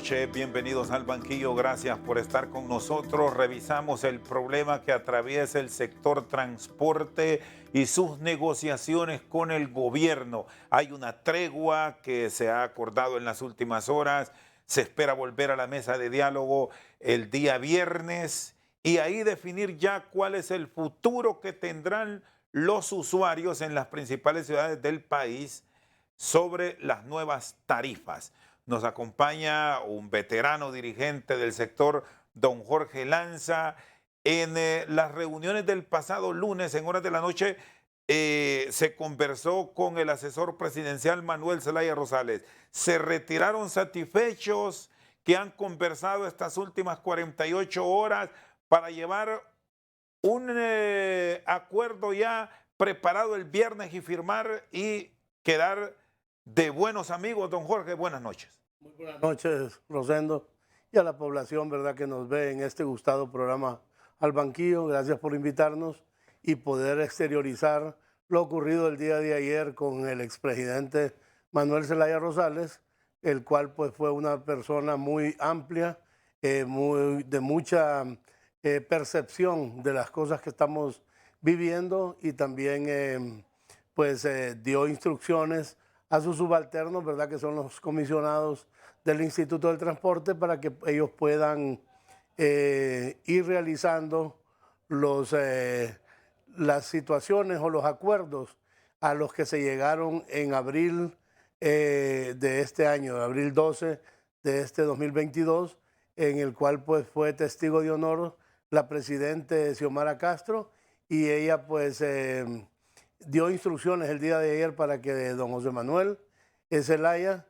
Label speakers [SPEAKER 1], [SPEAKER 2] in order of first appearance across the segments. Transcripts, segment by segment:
[SPEAKER 1] noches, bienvenidos al banquillo, gracias por estar con nosotros. Revisamos el problema que atraviesa el sector transporte y sus negociaciones con el gobierno. Hay una tregua que se ha acordado en las últimas horas, se espera volver a la mesa de diálogo el día viernes y ahí definir ya cuál es el futuro que tendrán los usuarios en las principales ciudades del país sobre las nuevas tarifas. Nos acompaña un veterano dirigente del sector, don Jorge Lanza. En las reuniones del pasado lunes, en horas de la noche, se conversó con el asesor presidencial Manuel Zelaya Rosales. Se retiraron satisfechos, que han conversado estas últimas 48 horas para llevar un acuerdo ya preparado el viernes y firmar y quedar de buenos amigos. Don Jorge, buenas noches.
[SPEAKER 2] Muy buenas noches, Rosendo, y a la población, ¿verdad?, que nos ve en este gustado programa Al Banquillo. Gracias por invitarnos y poder exteriorizar lo ocurrido el día de ayer con el expresidente Manuel Zelaya Rosales, el cual pues fue una persona muy amplia, de mucha percepción de las cosas que estamos viviendo, y también dio instrucciones a sus subalternos, ¿verdad?, que son los comisionados del Instituto del Transporte, para que ellos puedan ir realizando las situaciones o los acuerdos a los que se llegaron en abril de este año, abril 12 de este 2022, en el cual pues fue testigo de honor la presidenta Xiomara Castro, y ella pues dio instrucciones el día de ayer para que don José Manuel Zelaya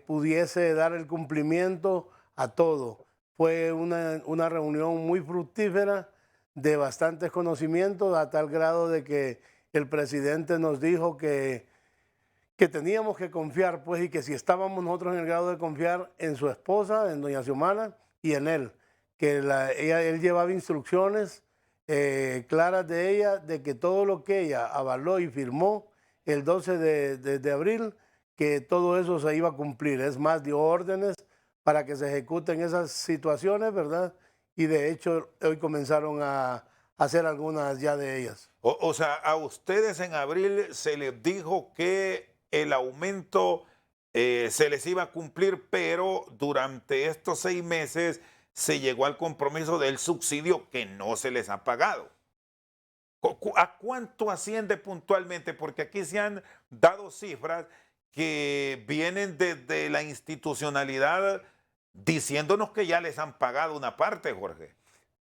[SPEAKER 2] pudiese dar el cumplimiento a todo. Fue una reunión muy fructífera, de bastantes conocimientos, a tal grado de que el presidente nos dijo que teníamos que confiar, pues, y que si estábamos nosotros en el grado de confiar en su esposa, en doña Xiomara, y en él, que él llevaba instrucciones claras de ella, de que todo lo que ella avaló y firmó el 12 de abril, que todo eso se iba a cumplir. Es más, dio órdenes para que se ejecuten esas situaciones, ¿verdad? Y de hecho hoy comenzaron a hacer algunas ya de ellas.
[SPEAKER 1] O sea, a ustedes en abril se les dijo que el aumento se les iba a cumplir, pero durante estos 6 meses se llegó al compromiso del subsidio que no se les ha pagado. ¿A cuánto asciende puntualmente? Porque aquí se han dado cifras que vienen desde la institucionalidad diciéndonos que ya les han pagado una parte, Jorge.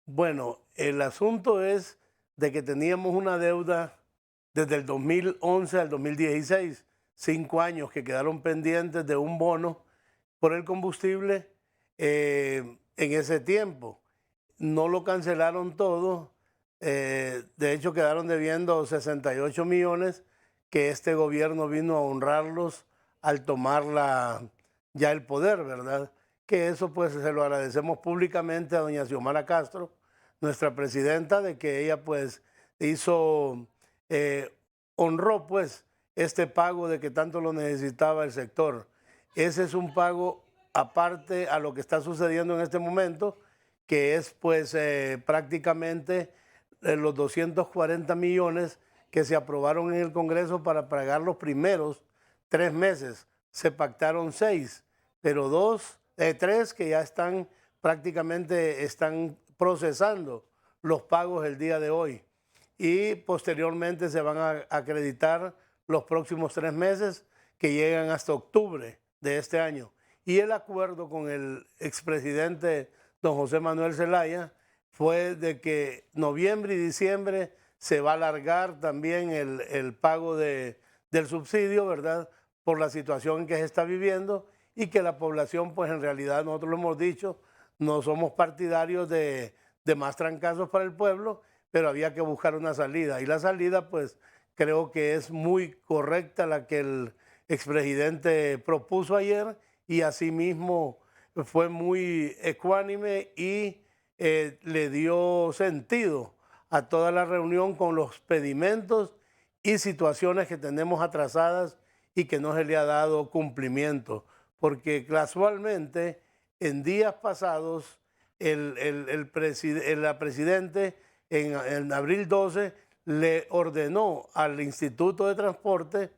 [SPEAKER 2] Bueno, el asunto es de que teníamos una deuda desde el 2011 al 2016, 5 años que quedaron pendientes de un bono por el combustible en ese tiempo. No lo cancelaron todo, de hecho quedaron debiendo 68 millones, que este gobierno vino a honrarlos al tomar ya el poder, ¿verdad? Que eso pues se lo agradecemos públicamente a doña Xiomara Castro, nuestra presidenta, de que ella pues honró pues este pago de que tanto lo necesitaba el sector. Ese es un pago aparte a lo que está sucediendo en este momento, que es pues prácticamente los 240 millones que se aprobaron en el Congreso para pagar los primeros 3 meses. Se pactaron 6, pero 3 que ya están prácticamente procesando los pagos el día de hoy. Y posteriormente se van a acreditar los próximos 3 meses, que llegan hasta octubre de este año. Y el acuerdo con el expresidente don José Manuel Zelaya fue de que noviembre y diciembre se va a alargar también el pago del subsidio, ¿verdad?, por la situación en que se está viviendo, y que la población, pues en realidad nosotros lo hemos dicho, no somos partidarios de más trancazos para el pueblo, pero había que buscar una salida. Y la salida, pues creo que es muy correcta la que el expresidente propuso ayer, y asimismo fue muy ecuánime y le dio sentido a toda la reunión con los pedimentos y situaciones que tenemos atrasadas y que no se le ha dado cumplimiento. porque casualmente en días pasados la presidente en abril 12 le ordenó al Instituto de Transporte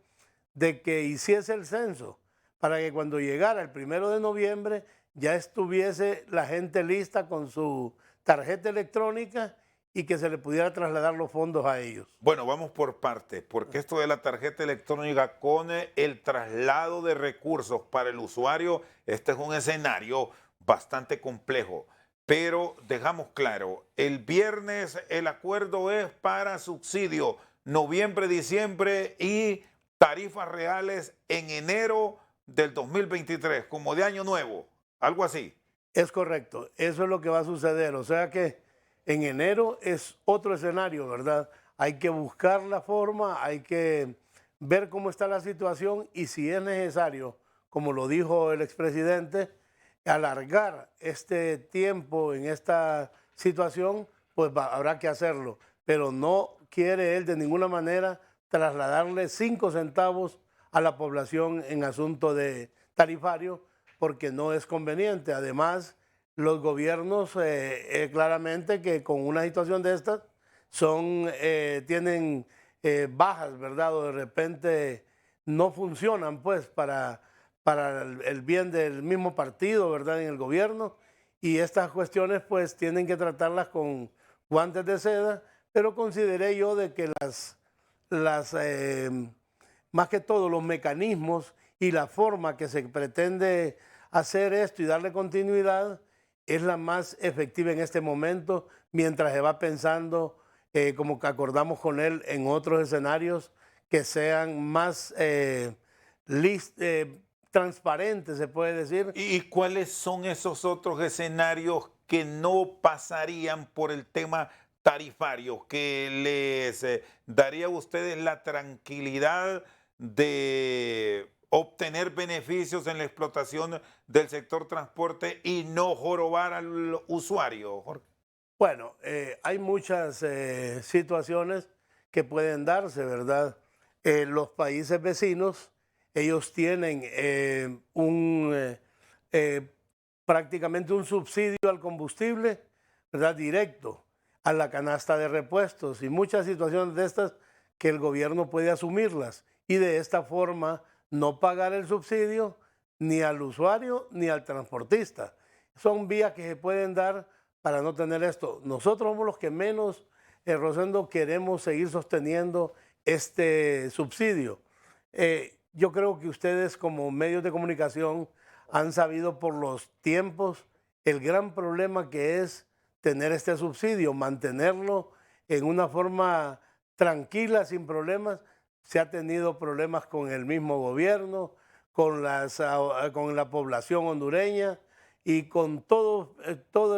[SPEAKER 2] de que hiciese el censo para que cuando llegara el 1 de noviembre ya estuviese la gente lista con su tarjeta electrónica y que se le pudiera trasladar los fondos a ellos.
[SPEAKER 1] Bueno, vamos por partes, porque esto de la tarjeta electrónica con el traslado de recursos para el usuario, este es un escenario bastante complejo. Pero dejamos claro, el viernes el acuerdo es para subsidio noviembre, diciembre y tarifas reales en enero del 2023, como de año nuevo, algo así.
[SPEAKER 2] Es correcto, eso es lo que va a suceder, o sea que en enero es otro escenario, ¿verdad? Hay que buscar la forma, hay que ver cómo está la situación y si es necesario, como lo dijo el expresidente, alargar este tiempo en esta situación, pues habrá que hacerlo. Pero no quiere él de ninguna manera trasladarle 5 centavos a la población en asunto de tarifario, porque no es conveniente. Además, los gobiernos claramente que con una situación de estas tienen bajas, ¿verdad? O de repente no funcionan pues para el bien del mismo partido, ¿verdad? En el gobierno, y estas cuestiones pues tienen que tratarlas con guantes de seda, pero consideré yo de que más que todo los mecanismos y la forma que se pretende hacer esto y darle continuidad es la más efectiva en este momento, mientras se va pensando, como que acordamos con él, en otros escenarios que sean más transparentes, se puede decir.
[SPEAKER 1] ¿Y cuáles son esos otros escenarios que no pasarían por el tema tarifario, que les daría a ustedes la tranquilidad de obtener beneficios en la explotación del sector transporte y no jorobar al usuario, Jorge?
[SPEAKER 2] Bueno, hay muchas situaciones que pueden darse, ¿verdad? Los países vecinos, ellos tienen prácticamente un subsidio al combustible, ¿verdad? Directo a la canasta de repuestos y muchas situaciones de estas que el gobierno puede asumirlas y de esta forma no pagar el subsidio ni al usuario ni al transportista. Son vías que se pueden dar para no tener esto. Nosotros somos los que menos, Rosendo, queremos seguir sosteniendo este subsidio. Yo creo que ustedes como medios de comunicación han sabido por los tiempos el gran problema que es tener este subsidio, mantenerlo en una forma tranquila, sin problemas. Se ha tenido problemas con el mismo gobierno, con la población hondureña y con todo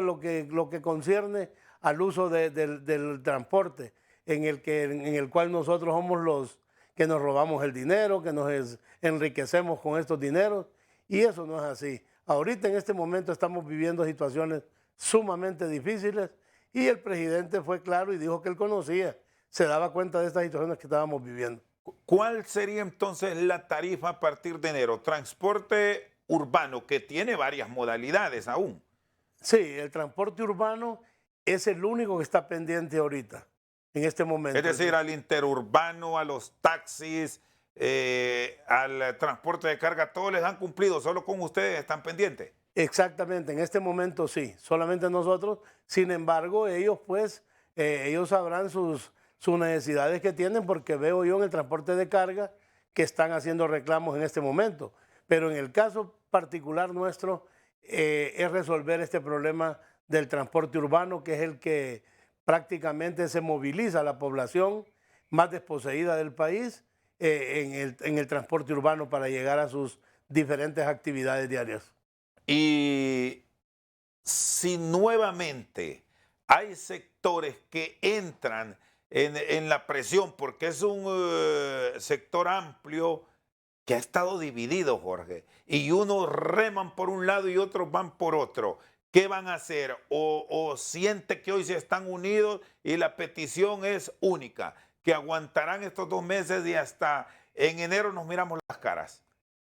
[SPEAKER 2] lo que concierne al uso del transporte, en el cual nosotros somos los que nos robamos el dinero, que nos enriquecemos con estos dineros, y eso no es así. Ahorita en este momento estamos viviendo situaciones sumamente difíciles y el presidente fue claro y dijo que él conocía, se daba cuenta de estas situaciones que estábamos viviendo.
[SPEAKER 1] ¿Cuál sería entonces la tarifa a partir de enero? Transporte urbano, que tiene varias modalidades aún.
[SPEAKER 2] Sí, el transporte urbano es el único que está pendiente ahorita, en este momento.
[SPEAKER 1] Es decir, al interurbano, a los taxis, al transporte de carga, todos les han cumplido, solo con ustedes están pendientes.
[SPEAKER 2] Exactamente, en este momento sí, solamente nosotros. Sin embargo, ellos pues, ellos sabrán sus necesidades que tienen, porque veo yo en el transporte de carga que están haciendo reclamos en este momento. Pero en el caso particular nuestro es resolver este problema del transporte urbano, que es el que prácticamente se moviliza a la población más desposeída del país en el transporte urbano para llegar a sus diferentes actividades diarias.
[SPEAKER 1] Y si nuevamente hay sectores que entran en la presión, porque es un sector amplio que ha estado dividido, Jorge, y unos reman por un lado y otros van por otro, ¿qué van a hacer? ¿O siente que hoy se están unidos y la petición es única, que aguantarán estos 2 meses y hasta en enero nos miramos las caras?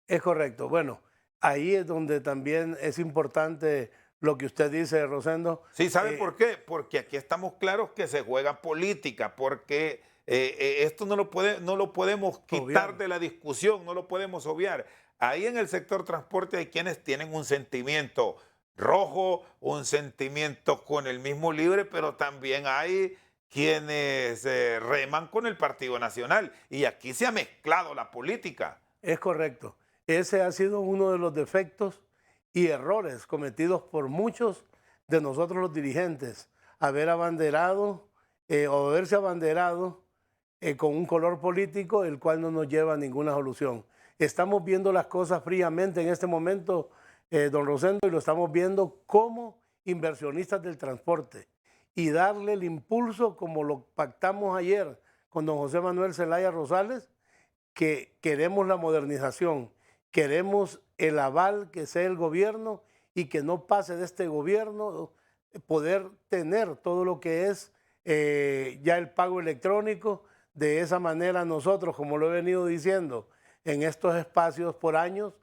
[SPEAKER 2] Es correcto. Bueno, ahí es donde también es importante lo que usted dice, Rosendo.
[SPEAKER 1] Sí, ¿sabe por qué? Porque aquí estamos claros que se juega política, porque esto no lo podemos quitar
[SPEAKER 2] Obviar.
[SPEAKER 1] de la discusión, no lo podemos obviar. Ahí en el sector transporte hay quienes tienen un sentimiento rojo, un sentimiento con el mismo libre, pero también hay quienes reman con el Partido Nacional. Y aquí se ha mezclado la política.
[SPEAKER 2] Es correcto. Ese ha sido uno de los defectos y errores cometidos por muchos de nosotros los dirigentes, haber abanderado o haberse abanderado con un color político el cual no nos lleva a ninguna solución. Estamos viendo las cosas fríamente en este momento, don Rosendo, y lo estamos viendo como inversionistas del transporte y darle el impulso como lo pactamos ayer con don José Manuel Zelaya Rosales, que queremos la modernización, queremos el aval que sea el gobierno y que no pase de este gobierno poder tener todo lo que es ya el pago electrónico. De esa manera nosotros, como lo he venido diciendo, en estos espacios por años,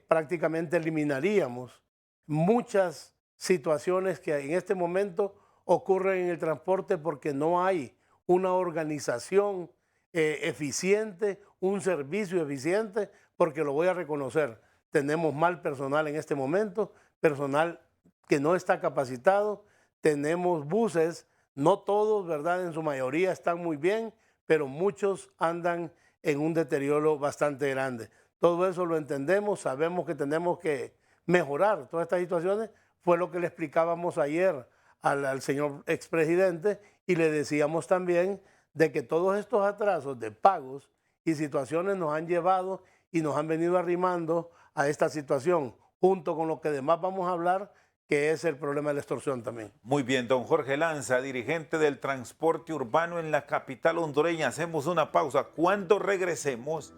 [SPEAKER 2] prácticamente eliminaríamos muchas situaciones que en este momento ocurren en el transporte porque no hay una organización eficiente, un servicio eficiente, porque lo voy a reconocer, tenemos mal personal en este momento, personal que no está capacitado, tenemos buses, no todos, ¿verdad? En su mayoría están muy bien, pero muchos andan en un deterioro bastante grande. Todo eso lo entendemos, sabemos que tenemos que mejorar todas estas situaciones, fue lo que le explicábamos ayer al señor expresidente y le decíamos también de que todos estos atrasos de pagos y situaciones nos han llevado y nos han venido arrimando a esta situación, junto con lo que además vamos a hablar, que es el problema de la extorsión también.
[SPEAKER 1] Muy bien, don Jorge Lanza, dirigente del transporte urbano en la capital hondureña. Hacemos una pausa. Cuando regresemos,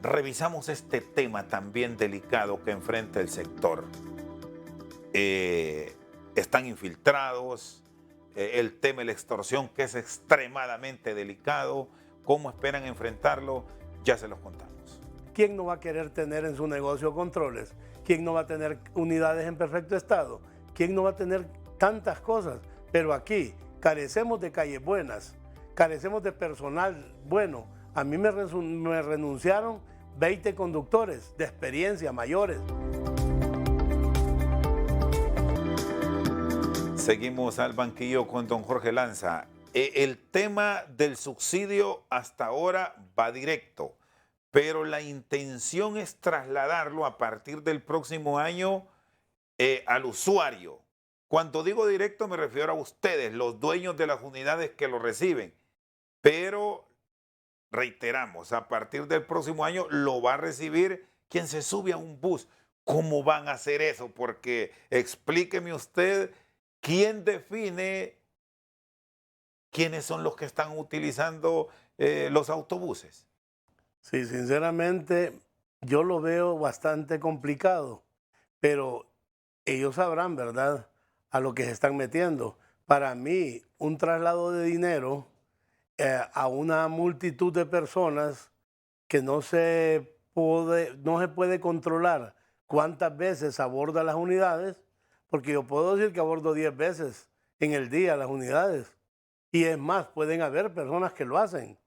[SPEAKER 1] revisamos este tema también delicado que enfrenta el sector. Están infiltrados, el tema de la extorsión, que es extremadamente delicado. ¿Cómo esperan enfrentarlo? Ya se los contamos.
[SPEAKER 2] ¿Quién no va a querer tener en su negocio controles? ¿Quién no va a tener unidades en perfecto estado? ¿Quién no va a tener tantas cosas? Pero aquí carecemos de calles buenas, carecemos de personal bueno. A mí me renunciaron 20 conductores de experiencia, mayores.
[SPEAKER 1] Seguimos al banquillo con don Jorge Lanza. El tema del subsidio hasta ahora va directo, pero la intención es trasladarlo a partir del próximo año al usuario. Cuando digo directo me refiero a ustedes, los dueños de las unidades que lo reciben. Pero reiteramos, a partir del próximo año lo va a recibir quien se sube a un bus. ¿Cómo van a hacer eso? Porque explíqueme usted quién define quiénes son los que están utilizando los autobuses.
[SPEAKER 2] Sí, sinceramente yo lo veo bastante complicado, pero ellos sabrán, ¿verdad?, a lo que se están metiendo. Para mí, un traslado de dinero a una multitud de personas que no se puede controlar cuántas veces aborda las unidades, porque yo puedo decir que abordo 10 veces en el día las unidades. Y es más, pueden haber personas que lo hacen,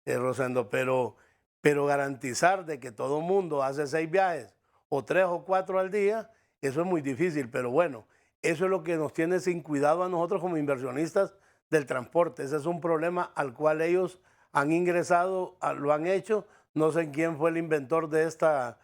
[SPEAKER 2] Rosendo, pero garantizar de que todo el mundo hace 6 viajes o 3 o 4 al día, eso es muy difícil. Pero bueno, eso es lo que nos tiene sin cuidado a nosotros como inversionistas del transporte. Ese es un problema al cual ellos han ingresado, lo han hecho. No sé quién fue el inventor de esta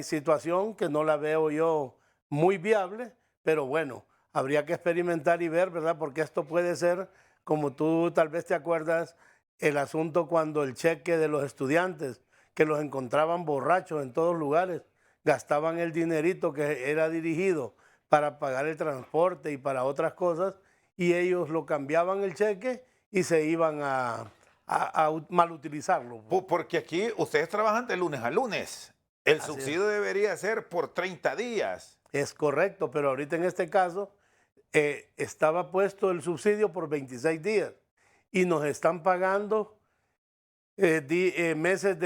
[SPEAKER 2] situación, que no la veo yo muy viable, pero bueno, habría que experimentar y ver, ¿verdad? Porque esto puede ser, como tú tal vez te acuerdas, el asunto cuando el cheque de los estudiantes, que los encontraban borrachos en todos lugares, gastaban el dinerito que era dirigido para pagar el transporte y para otras cosas, y ellos lo cambiaban el cheque y se iban a mal utilizarlo.
[SPEAKER 1] Porque aquí ustedes trabajan de lunes a lunes. El subsidio debería ser por 30 días.
[SPEAKER 2] Es correcto, pero ahorita en este caso estaba puesto el subsidio por 26 días y nos están pagando meses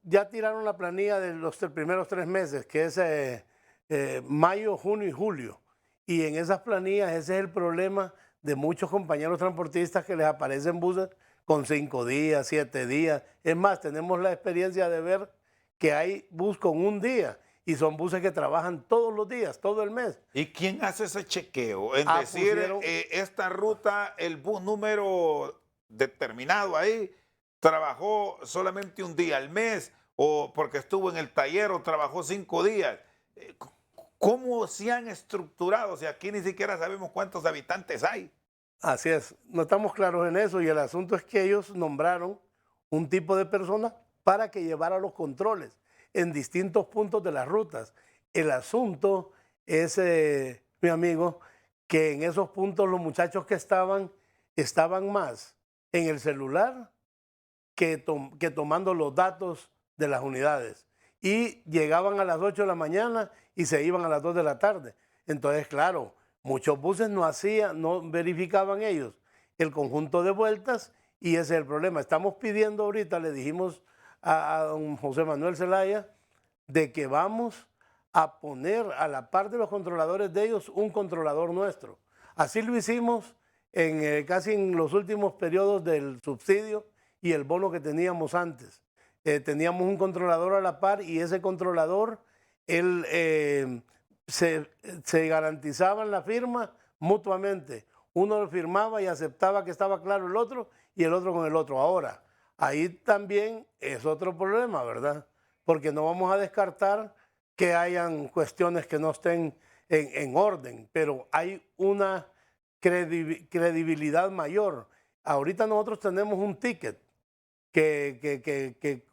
[SPEAKER 2] ya tiraron la planilla de los primeros 3 meses, que es mayo, junio y julio. Y en esas planillas ese es el problema de muchos compañeros transportistas que les aparecen buses con 5 días, 7 días. Es más, tenemos la experiencia de ver que hay bus con un día y son buses que trabajan todos los días, todo el mes.
[SPEAKER 1] ¿Y quién hace ese chequeo? En decir, esta ruta, el bus número determinado ahí, trabajó solamente un día al mes, o porque estuvo en el taller, o trabajó 5 días. ¿Cómo se han estructurado? O sea, aquí ni siquiera sabemos cuántos habitantes hay.
[SPEAKER 2] Así es, no estamos claros en eso y el asunto es que ellos nombraron un tipo de persona para que llevara los controles en distintos puntos de las rutas. El asunto es, mi amigo, que en esos puntos los muchachos que estaban más en el celular que tomando los datos de las unidades. Y llegaban a las 8 de la mañana y se iban a las 2 de la tarde. Entonces, claro, muchos buses no verificaban ellos el conjunto de vueltas y ese es el problema. Estamos pidiendo ahorita, le dijimos a don José Manuel Zelaya, de que vamos a poner a la par de los controladores de ellos un controlador nuestro. Así lo hicimos casi en los últimos periodos del subsidio y el bono que teníamos antes. Teníamos un controlador a la par y ese controlador, se garantizaban la firma mutuamente. Uno lo firmaba y aceptaba que estaba claro el otro y el otro con el otro. Ahora, ahí también es otro problema, ¿verdad? Porque no vamos a descartar que hayan cuestiones que no estén en orden, pero hay una credibilidad mayor. Ahorita nosotros tenemos un ticket que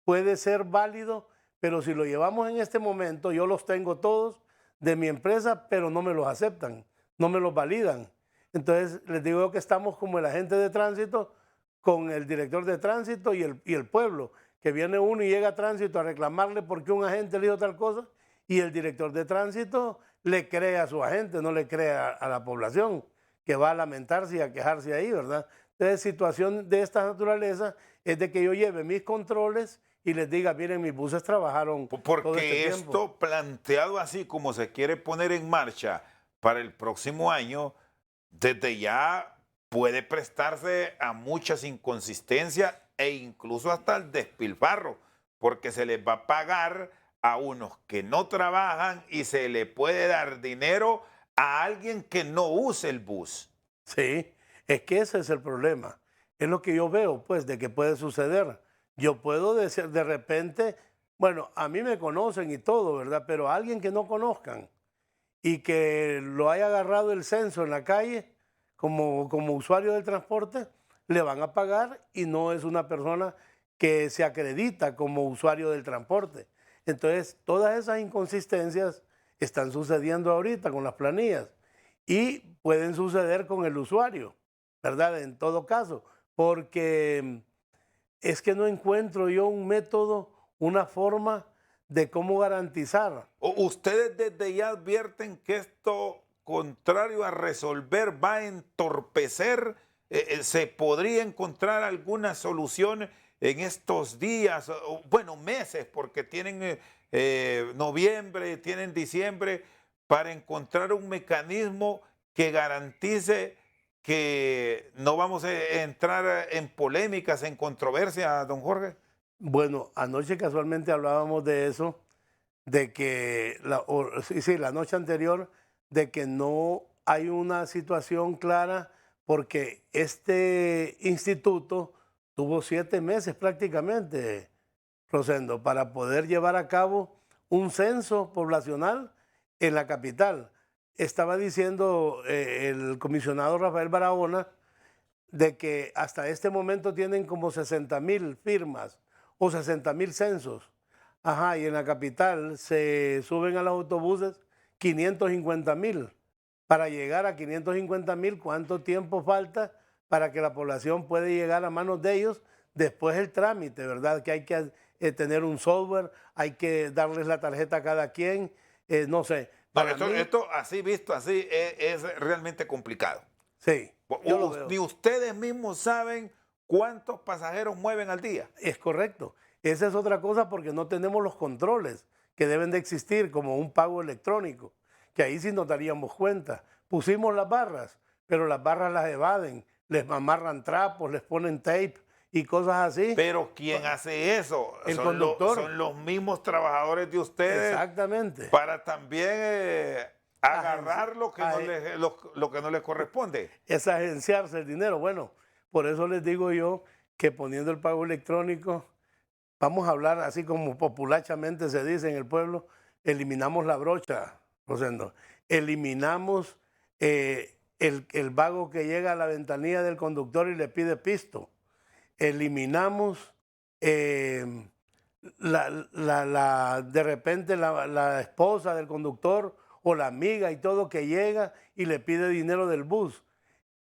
[SPEAKER 2] puede ser válido, pero si lo llevamos en este momento, yo los tengo todos de mi empresa, pero no me los aceptan, no me los validan. Entonces, les digo que estamos como el agente de tránsito con el director de tránsito y el pueblo, que viene uno y llega a tránsito a reclamarle porque un agente le dijo tal cosa y el director de tránsito le cree a su agente, no le cree a la población, que va a lamentarse y a quejarse ahí, ¿verdad? Entonces, situación de esta naturaleza es de que yo lleve mis controles y les diga, miren, mis buses trabajaron
[SPEAKER 1] porque
[SPEAKER 2] todo este tiempo.
[SPEAKER 1] Esto planteado así como se quiere poner en marcha para el próximo año, desde ya puede prestarse a muchas inconsistencias e incluso hasta el despilfarro, porque se les va a pagar a unos que no trabajan y se le puede dar dinero a alguien que no use el bus.
[SPEAKER 2] Sí, es que ese es el problema. Es lo que yo veo, pues, de que puede suceder. Yo puedo decir de repente, bueno, a mí me conocen y todo, ¿verdad? Pero a alguien que no conozcan y que lo haya agarrado el censo en la calle como usuario del transporte, le van a pagar y no es una persona que se acredita como usuario del transporte. Entonces, todas esas inconsistencias están sucediendo ahorita con las planillas y pueden suceder con el usuario, ¿verdad? En todo caso, porque es que no encuentro yo un método, una forma de cómo garantizar.
[SPEAKER 1] ¿Ustedes desde ya advierten que esto, contrario a resolver, va a entorpecer? ¿Se podría encontrar alguna solución en estos días, bueno, meses, porque tienen noviembre, tienen diciembre, para encontrar un mecanismo que garantice que no vamos a entrar en polémicas, en controversia, don Jorge?
[SPEAKER 2] Bueno, anoche casualmente hablábamos de eso, de que, la noche anterior, de que no hay una situación clara porque este instituto tuvo 7 meses prácticamente, Rosendo, para poder llevar a cabo un censo poblacional en la capital. Estaba diciendo el comisionado Rafael Barahona de que hasta este momento tienen como 60,000 firmas o 60,000 censos. Ajá, y en la capital se suben a los autobuses 550,000. Para llegar a 550,000, ¿cuánto tiempo falta para que la población pueda llegar a manos de ellos? Después el trámite, ¿verdad? Que hay que tener un software, hay que darles la tarjeta a cada quien, no sé.
[SPEAKER 1] Esto así visto, así es realmente complicado.
[SPEAKER 2] Sí, yo lo veo.
[SPEAKER 1] Ni ustedes mismos saben ¿cuántos pasajeros mueven al día?
[SPEAKER 2] Es correcto. Esa es otra cosa porque no tenemos los controles que deben de existir, como un pago electrónico, que ahí sí nos daríamos cuenta. Pusimos las barras, pero las barras las evaden, les amarran trapos, les ponen tape y cosas así.
[SPEAKER 1] Pero ¿quién hace eso?
[SPEAKER 2] El conductor.
[SPEAKER 1] Son los mismos trabajadores de ustedes.
[SPEAKER 2] Exactamente.
[SPEAKER 1] Para también agarrar lo que, lo que no les corresponde.
[SPEAKER 2] Es agenciarse el dinero. Bueno, por eso les digo yo que poniendo el pago electrónico, vamos a hablar así como populachamente se dice en el pueblo, eliminamos la brocha, Rosendo. Eliminamos el vago que llega a la ventanilla del conductor y le pide pisto. Eliminamos de repente la esposa del conductor o la amiga y todo que llega y le pide dinero del bus.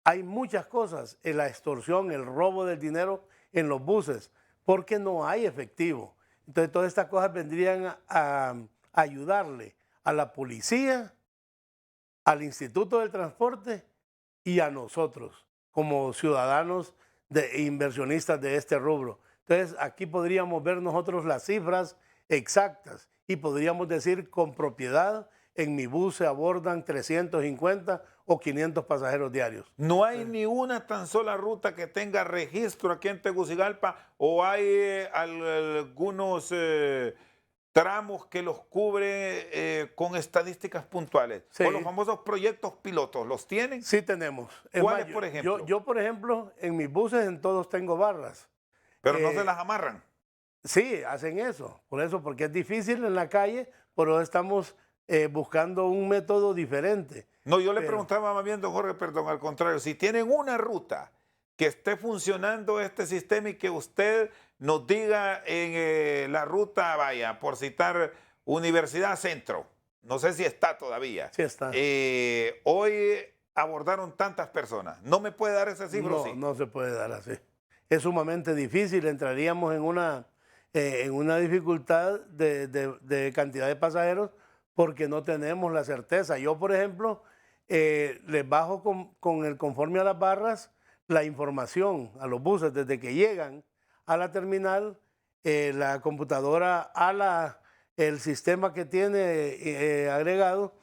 [SPEAKER 2] Hay muchas cosas, en la extorsión, el robo del dinero en los buses, porque no hay efectivo. Entonces todas estas cosas vendrían a ayudarle a la policía, al Instituto del Transporte y a nosotros como ciudadanos e inversionistas de este rubro. Entonces aquí podríamos ver nosotros las cifras exactas y podríamos decir con propiedad, en mi bus se abordan 350 o 500 pasajeros diarios.
[SPEAKER 1] ¿No hay ni una tan sola ruta que tenga registro aquí en Tegucigalpa o hay algunos tramos que los cubre con estadísticas puntuales?
[SPEAKER 2] Sí.
[SPEAKER 1] O los famosos proyectos pilotos, ¿los tienen?
[SPEAKER 2] Sí tenemos.
[SPEAKER 1] ¿Cuáles, por ejemplo?
[SPEAKER 2] Yo, por ejemplo, en mis buses en todos tengo barras.
[SPEAKER 1] Pero no se las amarran.
[SPEAKER 2] Sí, hacen eso. Por eso, porque es difícil en la calle, pero estamos buscando un método diferente.
[SPEAKER 1] No, yo le preguntaba más bien, don Jorge, perdón, al contrario, si tienen una ruta que esté funcionando este sistema y que usted nos diga en la ruta, vaya, por citar Universidad Centro, no sé si está todavía.
[SPEAKER 2] Sí está.
[SPEAKER 1] Hoy abordaron tantas personas. ¿No me puede dar ese cifra?
[SPEAKER 2] No,
[SPEAKER 1] sí,
[SPEAKER 2] no se puede dar así. Es sumamente difícil, entraríamos en una dificultad de cantidad de pasajeros porque no tenemos la certeza. Yo, por ejemplo, les bajo conforme a las barras la información a los buses desde que llegan a la terminal, la computadora el sistema que tiene agregado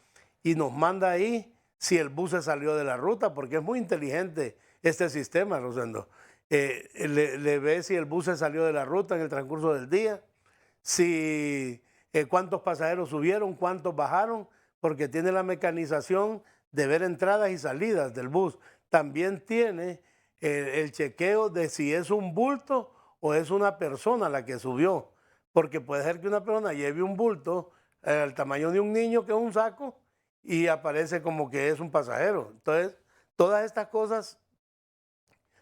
[SPEAKER 2] y nos manda ahí si el bus se salió de la ruta, porque es muy inteligente este sistema, Rosendo. Le ve si el bus se salió de la ruta en el transcurso del día, si cuántos pasajeros subieron, cuántos bajaron, porque tiene la mecanización de ver entradas y salidas del bus. También tiene el chequeo de si es un bulto o es una persona la que subió, porque puede ser que una persona lleve un bulto al tamaño de un niño, que es un saco, y aparece como que es un pasajero. Entonces, todas estas cosas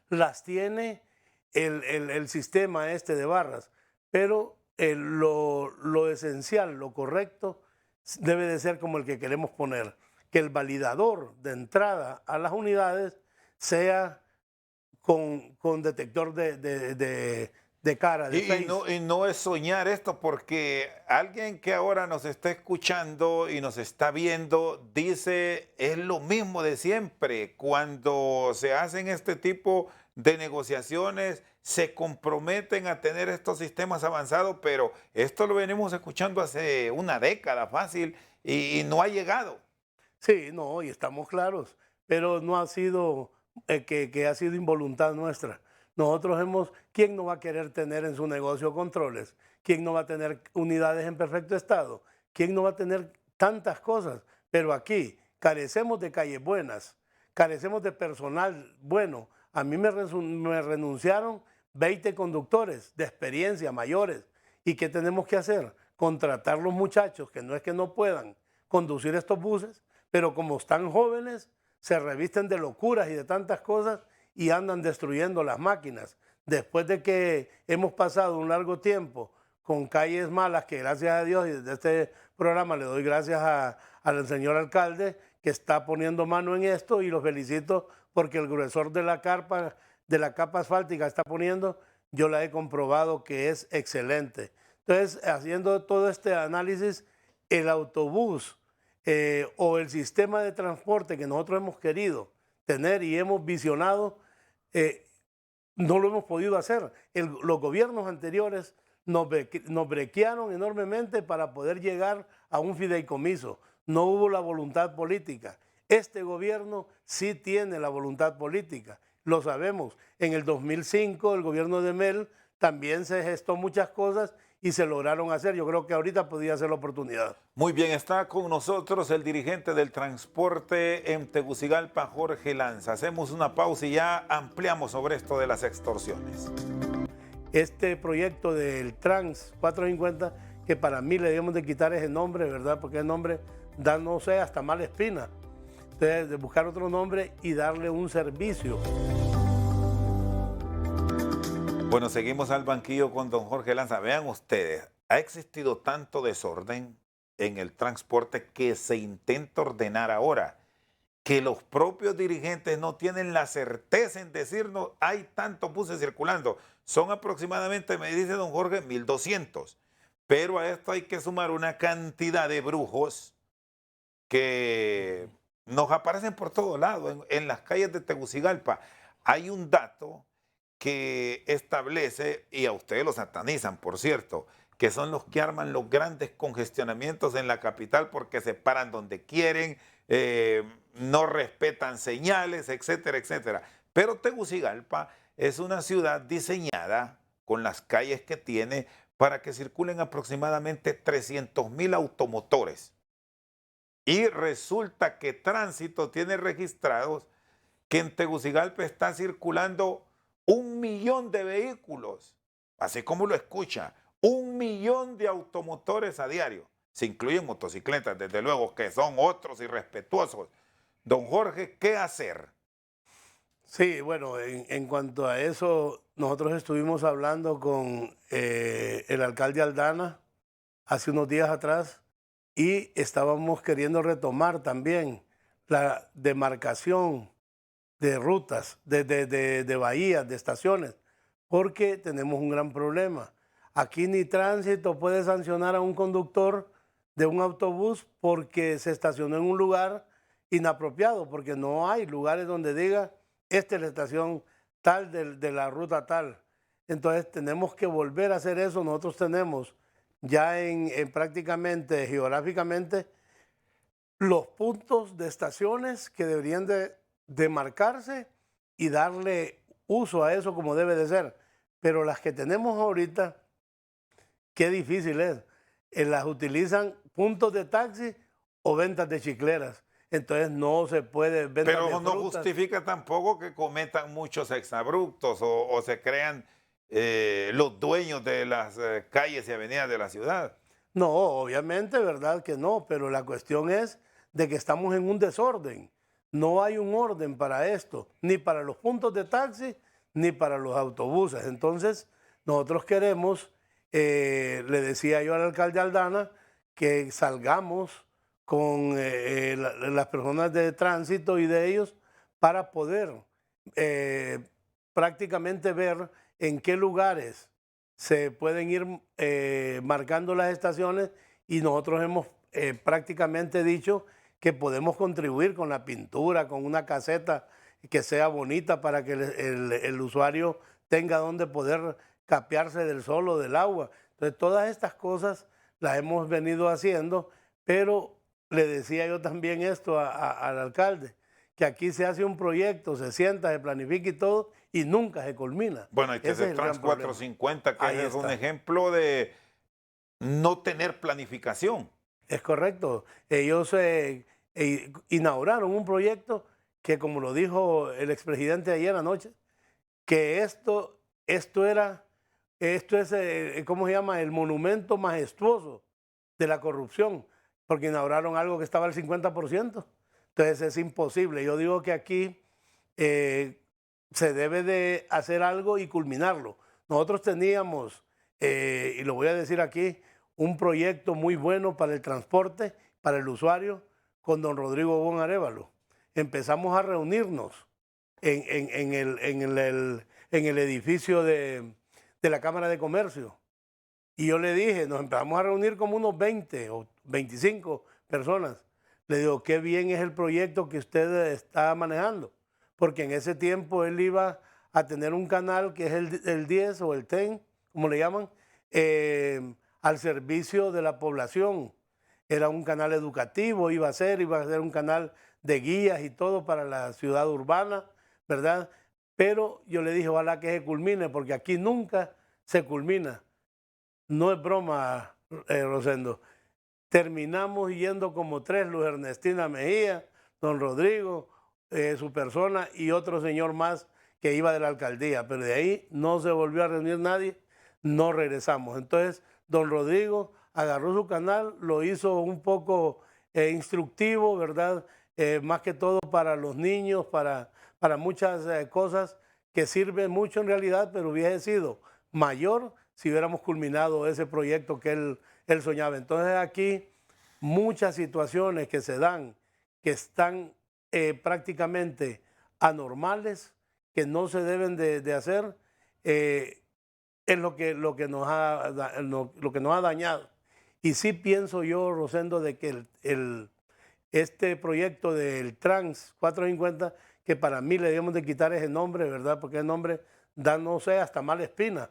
[SPEAKER 2] las tiene el sistema este de barras, pero lo esencial, lo correcto, debe de ser como el que queremos poner, que el validador de entrada a las unidades sea con detector de cara, de face.
[SPEAKER 1] Y no es soñar esto, porque alguien que ahora nos está escuchando y nos está viendo dice, es lo mismo de siempre. Cuando se hacen este tipo de negociaciones, se comprometen a tener estos sistemas avanzados, pero esto lo venimos escuchando hace una década fácil y no ha llegado.
[SPEAKER 2] Sí, no, y estamos claros, pero no ha sido que ha sido involuntad nuestra. Nosotros ¿quién no va a querer tener en su negocio controles? ¿Quién no va a tener unidades en perfecto estado? ¿Quién no va a tener tantas cosas? Pero aquí carecemos de calles buenas, carecemos de personal bueno. A mí me renunciaron 20 conductores de experiencia, mayores. ¿Y qué tenemos que hacer? Contratar los muchachos, que no es que no puedan conducir estos buses, pero como están jóvenes, se revisten de locuras y de tantas cosas y andan destruyendo las máquinas. Después de que hemos pasado un largo tiempo con calles malas, que gracias a Dios y desde este programa le doy gracias al señor alcalde que está poniendo mano en esto, y los felicito porque el gruesor de la capa asfáltica está poniendo, yo la he comprobado que es excelente. Entonces, haciendo todo este análisis, el autobús o el sistema de transporte que nosotros hemos querido tener y hemos visionado, no lo hemos podido hacer. Los gobiernos anteriores nos brequearon enormemente para poder llegar a un fideicomiso. No hubo la voluntad política. Este gobierno sí tiene la voluntad política, lo sabemos. En el 2005 el gobierno de Mel también se gestó muchas cosas y se lograron hacer. Yo creo que ahorita podría ser la oportunidad.
[SPEAKER 1] Muy bien, está con nosotros el dirigente del transporte en Tegucigalpa, Jorge Lanza. Hacemos una pausa y ya ampliamos sobre esto de las extorsiones.
[SPEAKER 2] Este proyecto del Trans 450, que para mí le debemos de quitar ese nombre, ¿verdad? Porque el nombre da, no sé, hasta mala espina. Entonces, de buscar otro nombre y darle un servicio.
[SPEAKER 1] Bueno, seguimos al banquillo con don Jorge Lanza. Vean ustedes, ha existido tanto desorden en el transporte que se intenta ordenar ahora, que los propios dirigentes no tienen la certeza en decirnos, hay tantos buses circulando. Son aproximadamente, me dice don Jorge, 1.200. Pero a esto hay que sumar una cantidad de brujos que nos aparecen por todos lados, en las calles de Tegucigalpa. Hay un dato que establece, y a ustedes lo satanizan, por cierto, que son los que arman los grandes congestionamientos en la capital porque se paran donde quieren, no respetan señales, etcétera, etcétera. Pero Tegucigalpa es una ciudad diseñada con las calles que tiene para que circulen aproximadamente 300,000 automotores. Y resulta que Tránsito tiene registrados que en Tegucigalpa está circulando 1,000,000 de vehículos, así como lo escucha, 1,000,000 de automotores a diario. Se incluyen motocicletas, desde luego, que son otros irrespetuosos. Don Jorge, ¿qué hacer?
[SPEAKER 2] Sí, bueno, en cuanto a eso, nosotros estuvimos hablando con el alcalde Aldana hace unos días atrás y estábamos queriendo retomar también la demarcación de rutas, de bahías, de estaciones, porque tenemos un gran problema. Aquí ni Tránsito puede sancionar a un conductor de un autobús porque se estacionó en un lugar inapropiado, porque no hay lugares donde diga, esta es la estación tal de la ruta tal. Entonces tenemos que volver a hacer eso. Nosotros tenemos ya en prácticamente geográficamente los puntos de estaciones que deberían de marcarse y darle uso a eso como debe de ser. Pero las que tenemos ahorita, qué difícil es. Las utilizan puntos de taxi o ventas de chicleras. Entonces no se puede vender.
[SPEAKER 1] Pero no justifica tampoco que cometan muchos exabruptos o se crean los dueños de las calles y avenidas de la ciudad.
[SPEAKER 2] No, obviamente, verdad que no, pero la cuestión es de que estamos en un desorden. No hay un orden para esto, ni para los puntos de taxi, ni para los autobuses. Entonces, nosotros queremos, le decía yo al alcalde Aldana, que salgamos con las personas de tránsito y de ellos para poder prácticamente ver en qué lugares se pueden ir marcando las estaciones, y nosotros hemos prácticamente dicho que podemos contribuir con la pintura, con una caseta que sea bonita para que el usuario tenga donde poder capearse del sol o del agua. Entonces todas estas cosas las hemos venido haciendo, pero le decía yo también esto al alcalde, que aquí se hace un proyecto, se sienta, se planifica y todo, y nunca se culmina.
[SPEAKER 1] Bueno, hay que hacer Trans 450, que es un ejemplo de no tener planificación.
[SPEAKER 2] Es correcto. Ellos inauguraron un proyecto que, como lo dijo el expresidente ayer anoche, que esto es, ¿cómo se llama? El monumento majestuoso de la corrupción, porque inauguraron algo que estaba al 50%. Entonces es imposible. Yo digo que aquí se debe de hacer algo y culminarlo. Nosotros teníamos, y lo voy a decir aquí, un proyecto muy bueno para el transporte, para el usuario, con don Rodrigo Bon Arévalo. Empezamos a reunirnos en el edificio de la Cámara de Comercio. Y yo le dije, nos empezamos a reunir como unos 20 o 25 personas. Le digo, qué bien es el proyecto que usted está manejando, porque en ese tiempo él iba a tener un canal que es el 10 o el 10, como le llaman, al servicio de la población. Era un canal educativo, iba a ser un canal de guías y todo para la ciudad urbana, ¿verdad? Pero yo le dije, ojalá que se culmine, porque aquí nunca se culmina. No es broma, Rosendo. Terminamos yendo como tres, Luz Ernestina Mejía, don Rodrigo, su persona y otro señor más que iba de la alcaldía, pero de ahí no se volvió a reunir nadie, no regresamos. Entonces, don Rodrigo agarró su canal, lo hizo un poco instructivo, ¿verdad? Más que todo para los niños, para muchas cosas que sirven mucho en realidad, pero hubiese sido mayor si hubiéramos culminado ese proyecto que él soñaba. Entonces aquí muchas situaciones que se dan, que están prácticamente anormales, que no se deben de hacer, es lo que nos ha dañado. Y sí pienso yo, Rosendo, de que este proyecto del Trans 450, que para mí le debemos de quitar ese nombre, ¿verdad? Porque el nombre da, no sé, hasta mala espina.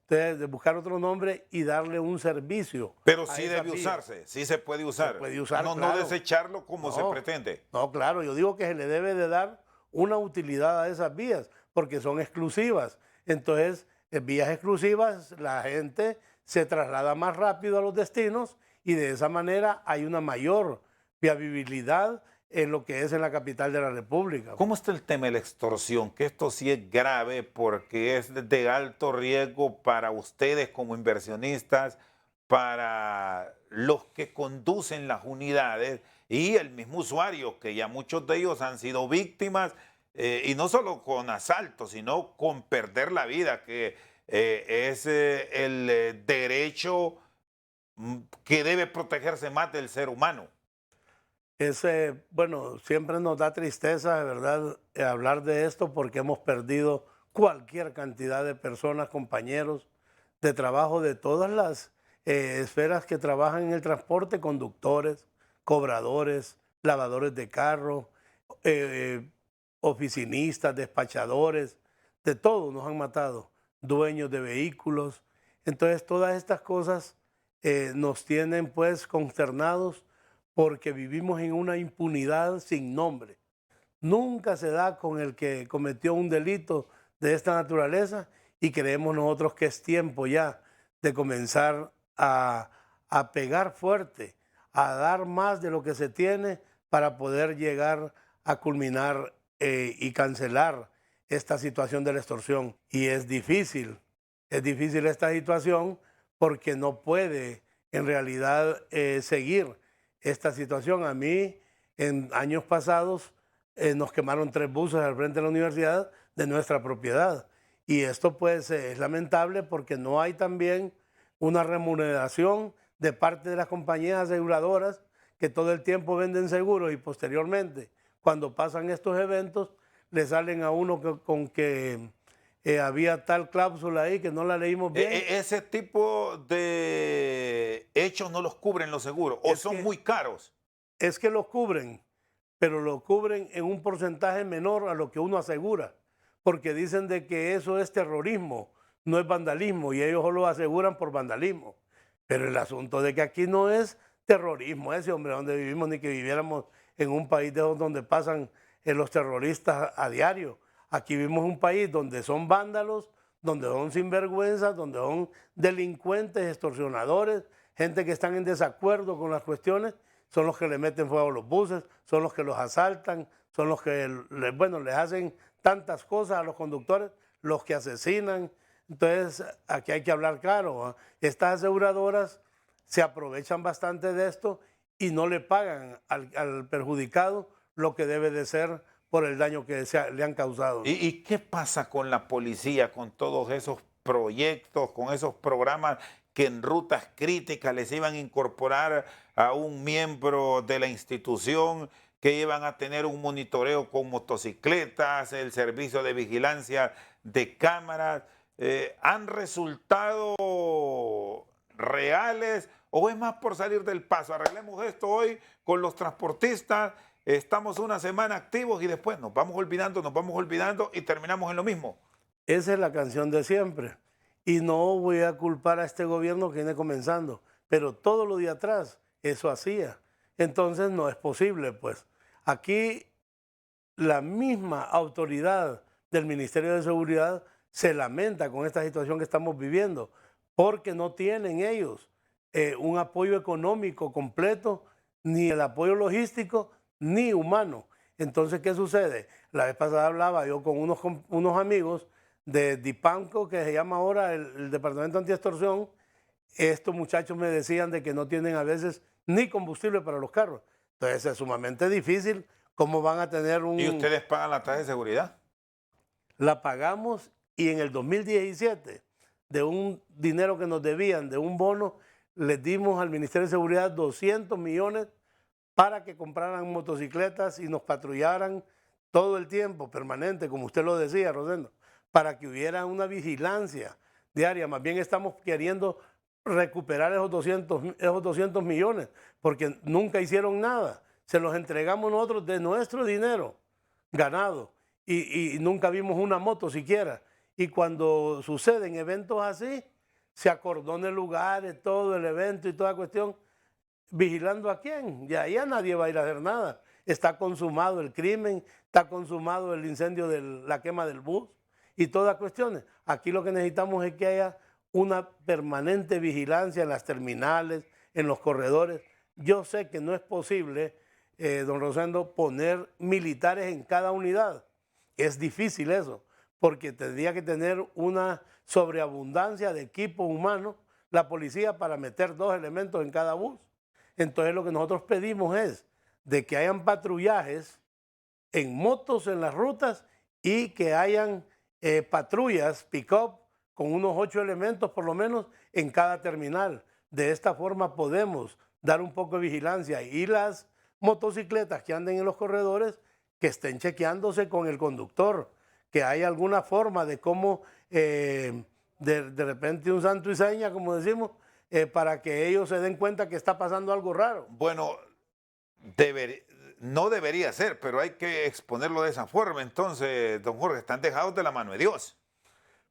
[SPEAKER 2] Entonces, de buscar otro nombre y darle un servicio.
[SPEAKER 1] Pero sí debe usarse, sí se puede usar.
[SPEAKER 2] Se puede usar,
[SPEAKER 1] no,
[SPEAKER 2] claro.
[SPEAKER 1] No desecharlo como se pretende.
[SPEAKER 2] No, claro, yo digo que se le debe de dar una utilidad a esas vías, porque son exclusivas. Entonces, en vías exclusivas, la gente se traslada más rápido a los destinos y de esa manera hay una mayor viabilidad en lo que es en la capital de la República.
[SPEAKER 1] ¿Cómo está el tema de la extorsión? Que esto sí es grave porque es de alto riesgo para ustedes como inversionistas, para los que conducen las unidades y el mismo usuario, que ya muchos de ellos han sido víctimas, y no solo con asaltos, sino con perder la vida, que es el derecho que debe protegerse más del ser humano.
[SPEAKER 2] Bueno, siempre nos da tristeza, de verdad, hablar de esto porque hemos perdido cualquier cantidad de personas, compañeros de trabajo de todas las esferas que trabajan en el transporte, conductores, cobradores, lavadores de carro, oficinistas, despachadores, de todo nos han matado, dueños de vehículos. Entonces todas estas cosas nos tienen pues consternados porque vivimos en una impunidad sin nombre. Nunca se da con el que cometió un delito de esta naturaleza y creemos nosotros que es tiempo ya de comenzar a pegar fuerte, a dar más de lo que se tiene para poder llegar a culminar y cancelar esta situación de la extorsión. Y es difícil esta situación porque no puede en realidad seguir esta situación. A mí, en años pasados, nos quemaron 3 buses al frente de la universidad de nuestra propiedad. Y esto pues es lamentable porque no hay también una remuneración de parte de las compañías aseguradoras que todo el tiempo venden seguros y posteriormente, cuando pasan estos eventos, le salen a uno con que había tal cláusula ahí que no la leímos bien.
[SPEAKER 1] Ese tipo de hechos no los cubren los seguros o son muy caros.
[SPEAKER 2] Es que los cubren, pero lo cubren en un porcentaje menor a lo que uno asegura, porque dicen de que eso es terrorismo, no es vandalismo, y ellos lo aseguran por vandalismo. Pero el asunto de que aquí no es terrorismo ese, hombre, donde vivimos, ni que viviéramos en un país donde pasan los terroristas a diario. Aquí vivimos en un país donde son vándalos, donde son sinvergüenzas, donde son delincuentes, extorsionadores, gente que están en desacuerdo con las cuestiones, son los que le meten fuego a los buses, son los que los asaltan, son los que, les hacen tantas cosas a los conductores, los que asesinan. Entonces, aquí hay que hablar claro, ¿eh? Estas aseguradoras se aprovechan bastante de esto y no le pagan al perjudicado lo que debe de ser por el daño que le han causado.
[SPEAKER 1] ¿Y qué pasa con la policía, con todos esos proyectos, con esos programas que en rutas críticas les iban a incorporar a un miembro de la institución, que iban a tener un monitoreo con motocicletas, el servicio de vigilancia de cámaras? ¿Han resultado reales o es más por salir del paso? Arreglemos esto hoy con los transportistas, estamos una semana activos y después nos vamos olvidando y terminamos en lo mismo.
[SPEAKER 2] Esa es la canción de siempre. Y no voy a culpar a este gobierno que viene comenzando, pero todo lo de atrás, eso hacía. Entonces no es posible, pues. Aquí la misma autoridad del Ministerio de Seguridad se lamenta con esta situación que estamos viviendo, porque no tienen ellos un apoyo económico completo, ni el apoyo logístico, ni humano. Entonces, ¿qué sucede? La vez pasada hablaba yo con unos amigos de DIPANCO, que se llama ahora el Departamento Antiextorsión. Estos muchachos me decían de que no tienen a veces ni combustible para los carros. Entonces es sumamente difícil. ¿Cómo van a tener un...?
[SPEAKER 1] ¿Y ustedes pagan la tasa de seguridad?
[SPEAKER 2] La pagamos y en el 2017, de un dinero que nos debían, de un bono, les dimos al Ministerio de Seguridad 200 millones para que compraran motocicletas y nos patrullaran todo el tiempo, permanente, como usted lo decía, Rosendo, para que hubiera una vigilancia diaria. Más bien estamos queriendo recuperar esos 200 millones, porque nunca hicieron nada. Se los entregamos nosotros de nuestro dinero ganado y nunca vimos una moto siquiera. Y cuando suceden eventos así, se acordona el lugar, todo el evento y toda cuestión, vigilando a quién. Ya allá nadie va a ir a hacer nada. Está consumado el crimen, está consumado el incendio de la quema del bus y todas cuestiones. Aquí lo que necesitamos es que haya una permanente vigilancia en las terminales, en los corredores. Yo sé que no es posible, don Rosendo, poner militares en cada unidad. Es difícil eso, porque tendría que tener una sobreabundancia de equipo humano la policía para meter 2 elementos en cada bus. Entonces lo que nosotros pedimos es de que hayan patrullajes en motos en las rutas y que hayan patrullas, pick-up, con unos 8 elementos por lo menos en cada terminal. De esta forma podemos dar un poco de vigilancia y las motocicletas que anden en los corredores que estén chequeándose con el conductor, que haya alguna forma de cómo de repente un santo y seña, como decimos, para que ellos se den cuenta que está pasando algo raro.
[SPEAKER 1] Bueno, no debería ser, pero hay que exponerlo de esa forma. Entonces, don Jorge, están dejados de la mano de Dios.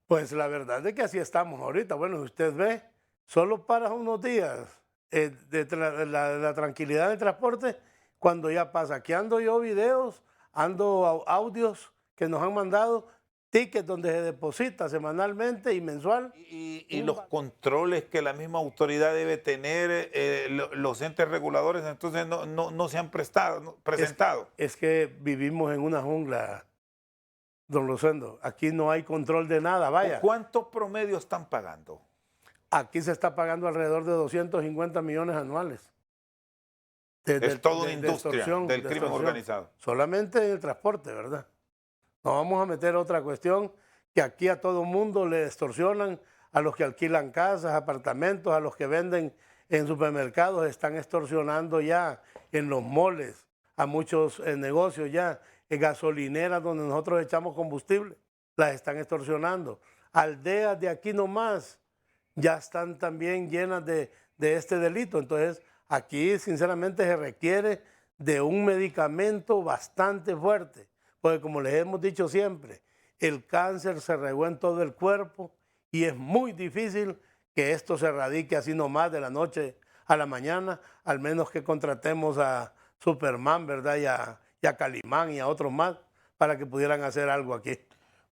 [SPEAKER 2] Pues la verdad es que así estamos ahorita. Bueno, usted ve, solo para unos días la tranquilidad del transporte, cuando ya pasa. Aquí ando yo videos, ando audios que nos han mandado, tickets donde se deposita semanalmente y mensual.
[SPEAKER 1] Y los controles que la misma autoridad debe tener, los entes reguladores, entonces no se han presentado.
[SPEAKER 2] Es que vivimos en una jungla, don Rosendo. Aquí no hay control de nada, vaya.
[SPEAKER 1] ¿Cuánto promedio están pagando?
[SPEAKER 2] Aquí se está pagando alrededor de 250 millones anuales.
[SPEAKER 1] Es toda una industria del crimen organizado.
[SPEAKER 2] Solamente en el transporte, ¿verdad? No vamos a meter otra cuestión, que aquí a todo mundo le extorsionan, a los que alquilan casas, apartamentos, a los que venden en supermercados, están extorsionando ya en los moles, a muchos negocios ya, en gasolineras donde nosotros echamos combustible, las están extorsionando. Aldeas de aquí nomás ya están también llenas de este delito. Entonces, aquí sinceramente se requiere de un medicamento bastante fuerte, porque como les hemos dicho siempre, el cáncer se regó en todo el cuerpo y es muy difícil que esto se erradique así nomás de la noche a la mañana, al menos que contratemos a Superman, ¿verdad? Y a Calimán y a otros más para que pudieran hacer algo aquí.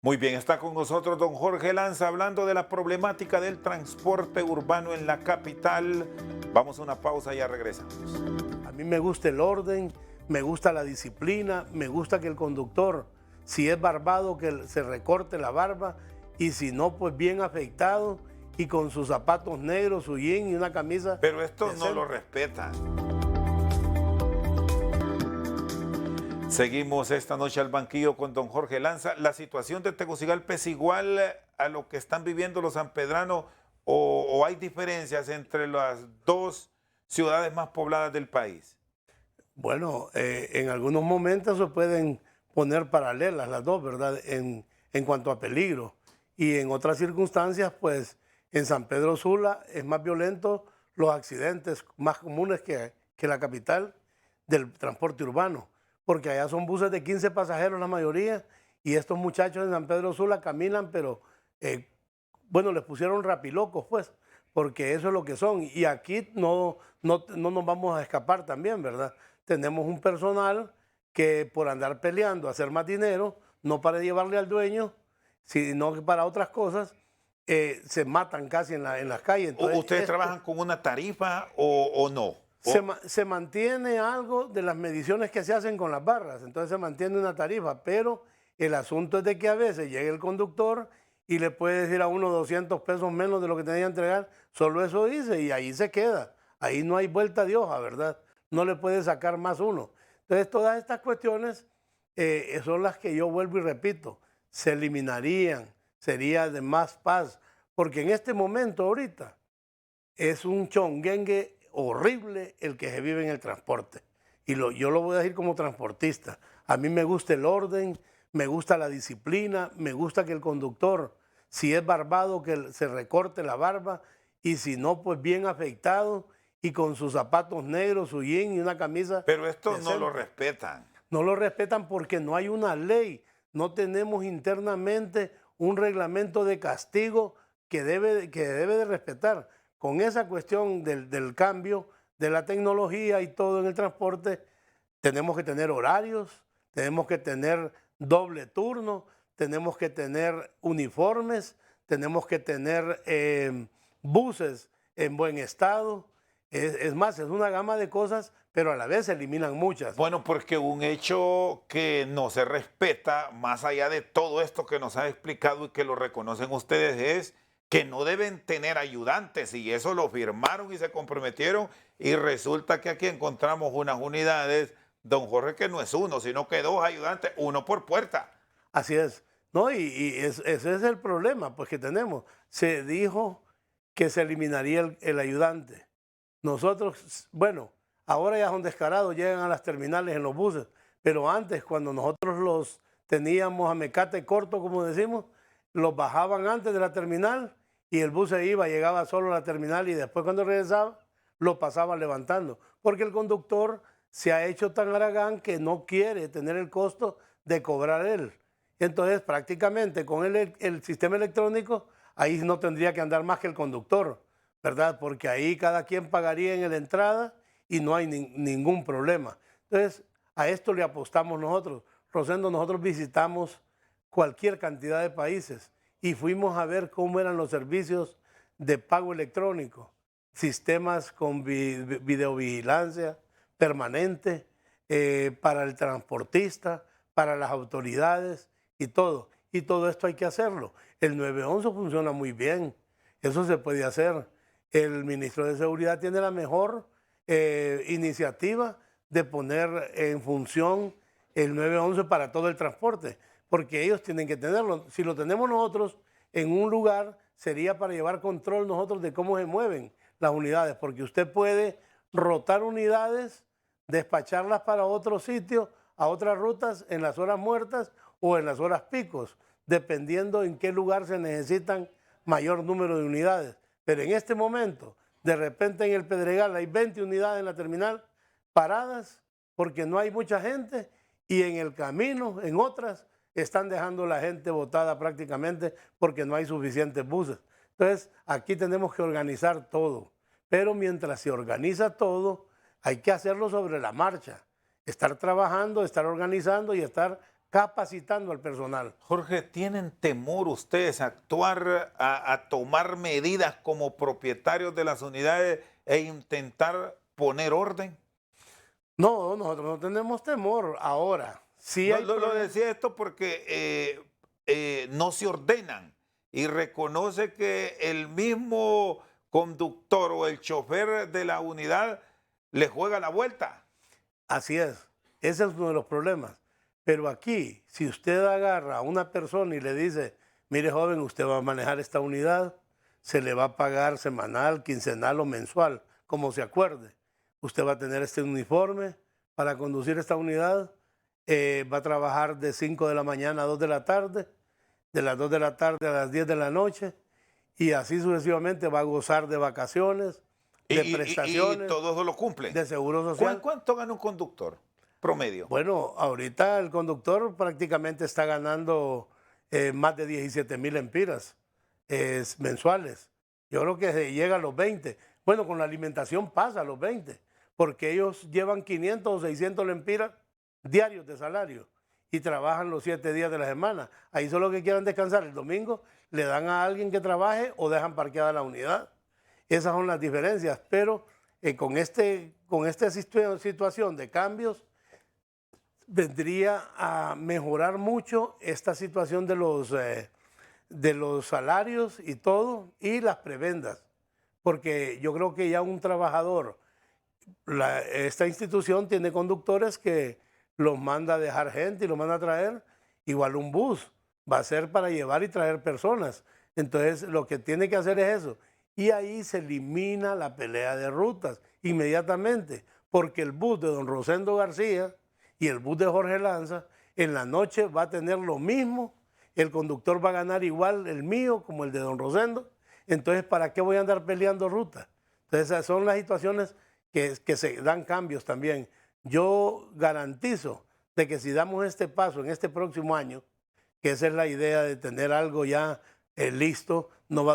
[SPEAKER 1] Muy bien, está con nosotros don Jorge Lanza hablando de la problemática del transporte urbano en la capital. Vamos a una pausa y ya regresamos.
[SPEAKER 2] A mí me gusta el orden, me gusta la disciplina, me gusta que el conductor, si es barbado, que se recorte la barba, y si no, pues bien afeitado y con sus zapatos negros, su jean y una camisa.
[SPEAKER 1] Pero esto no lo respetan. Seguimos esta noche al banquillo con don Jorge Lanza. ¿La situación de Tegucigalpa es igual a lo que están viviendo los sanpedranos o hay diferencias entre las dos ciudades más pobladas del país?
[SPEAKER 2] Bueno, en algunos momentos se pueden poner paralelas las dos, ¿verdad? En cuanto a peligro. Y en otras circunstancias, pues en San Pedro Sula es más violento los accidentes más comunes que la capital del transporte urbano, porque allá son buses de 15 pasajeros la mayoría y estos muchachos en San Pedro Sula caminan, pero bueno, les pusieron rapilocos, pues, porque eso es lo que son. Y aquí no nos vamos a escapar también, ¿verdad? Tenemos un personal que por andar peleando, hacer más dinero, no para llevarle al dueño, sino que para otras cosas, se matan casi en las calles. Entonces,
[SPEAKER 1] ¿Ustedes trabajan con una tarifa o no?
[SPEAKER 2] Se mantiene algo de las mediciones que se hacen con las barras, entonces se mantiene una tarifa, pero el asunto es de que a veces llega el conductor y le puede decir a uno 200 pesos menos de lo que tenía que entregar, solo eso dice y ahí se queda, ahí no hay vuelta de hoja, ¿verdad? No le puede sacar más uno. Entonces todas estas cuestiones son las que yo vuelvo y repito, se eliminarían, sería de más paz, porque en este momento ahorita es un chonguengue horrible el que se vive en el transporte. Y yo lo voy a decir como transportista. A mí me gusta el orden, me gusta la disciplina, me gusta que el conductor, si es barbado, que se recorte la barba, y si no, pues bien afeitado y con sus zapatos negros, su jean y una camisa.
[SPEAKER 1] Pero esto
[SPEAKER 2] decente.
[SPEAKER 1] no lo respetan.
[SPEAKER 2] No lo respetan porque no hay una ley, no tenemos internamente un reglamento de castigo que debe de respetar. Con esa cuestión del cambio de la tecnología y todo en el transporte, tenemos que tener horarios, tenemos que tener doble turno, tenemos que tener uniformes, tenemos que tener buses en buen estado. Es más, es una gama de cosas, pero a la vez se eliminan muchas.
[SPEAKER 1] Bueno, porque un hecho que no se respeta, más allá de todo esto que nos ha explicado y que lo reconocen ustedes, es que no deben tener ayudantes, y eso lo firmaron y se comprometieron, y resulta que aquí encontramos unas unidades, don Jorge, que no es uno, sino que 2 ayudantes, 1 por puerta.
[SPEAKER 2] Así es. No, ese es el problema pues, que tenemos. Se dijo que se eliminaría el ayudante. Nosotros, bueno, ahora ya son descarados, llegan a las terminales en los buses, pero antes, cuando nosotros los teníamos a mecate corto, como decimos, los bajaban antes de la terminal y el bus se iba, llegaba solo a la terminal y después cuando regresaba lo pasaba levantando, porque el conductor se ha hecho tan haragán que no quiere tener el costo de cobrar él. Entonces prácticamente con el sistema electrónico ahí no tendría que andar más que el conductor, ¿verdad? Porque ahí cada quien pagaría en la entrada y no hay ningún problema. Entonces a esto le apostamos nosotros. Rosendo, nosotros visitamos cualquier cantidad de países y fuimos a ver cómo eran los servicios de pago electrónico, sistemas con videovigilancia permanente para el transportista, para las autoridades y todo. Y todo esto hay que hacerlo. El 911 funciona muy bien, eso se puede hacer. El ministro de Seguridad tiene la mejor iniciativa de poner en función el 911 para todo el transporte, porque ellos tienen que tenerlo. Si lo tenemos nosotros en un lugar, sería para llevar control nosotros de cómo se mueven las unidades, porque usted puede rotar unidades, despacharlas para otro sitio, a otras rutas en las horas muertas o en las horas picos, dependiendo en qué lugar se necesitan mayor número de unidades. Pero en este momento, de repente en el Pedregal hay 20 unidades en la terminal paradas porque no hay mucha gente, y en el camino, en otras, están dejando la gente botada prácticamente porque no hay suficientes buses. Entonces, aquí tenemos que organizar todo. Pero mientras se organiza todo, hay que hacerlo sobre la marcha. Estar trabajando, estar organizando y estar capacitando al personal.
[SPEAKER 1] Jorge, ¿tienen temor ustedes a actuar, a tomar medidas como propietarios de las unidades e intentar poner orden?
[SPEAKER 2] No, nosotros no tenemos temor ahora. Sí
[SPEAKER 1] lo decía esto porque no se ordenan y reconoce que el mismo conductor o el chofer de la unidad le juega la vuelta.
[SPEAKER 2] Así es, ese es uno de los problemas. Pero aquí, si usted agarra a una persona y le dice, mire joven, usted va a manejar esta unidad, se le va a pagar semanal, quincenal o mensual, como se acuerde. Usted va a tener este uniforme para conducir esta unidad, va a trabajar de 5 de la mañana a 2 de la tarde, de las 2 de la tarde a las 10 de la noche, y así sucesivamente va a gozar de vacaciones, de prestaciones.
[SPEAKER 1] Y todo eso lo cumple.
[SPEAKER 2] De seguro social.
[SPEAKER 1] ¿Cuánto gana un conductor promedio?
[SPEAKER 2] Bueno, ahorita el conductor prácticamente está ganando más de 17,000 lempiras mensuales. Yo creo que se llega a los 20. Bueno, con la alimentación pasa a los 20, porque ellos llevan 500 o 600 lempiras diarios de salario y trabajan los 7 días de la semana. Ahí solo que quieran descansar el domingo, le dan a alguien que trabaje o dejan parqueada la unidad. Esas son las diferencias, pero con esta situación de cambios, vendría a mejorar mucho esta situación de los salarios y todo, y las prebendas, porque yo creo que ya un trabajador, esta institución tiene conductores que los manda a dejar gente y los manda a traer, igual un bus, va a ser para llevar y traer personas. Entonces lo que tiene que hacer es eso, y ahí se elimina la pelea de rutas inmediatamente, porque el bus de don Rosendo García y el bus de Jorge Lanza en la noche va a tener lo mismo, el conductor va a ganar igual el mío como el de don Rosendo, entonces ¿para qué voy a andar peleando rutas? Entonces esas son las situaciones que se dan cambios también. Yo garantizo de que si damos este paso en este próximo año, que esa es la idea de tener algo ya listo, no va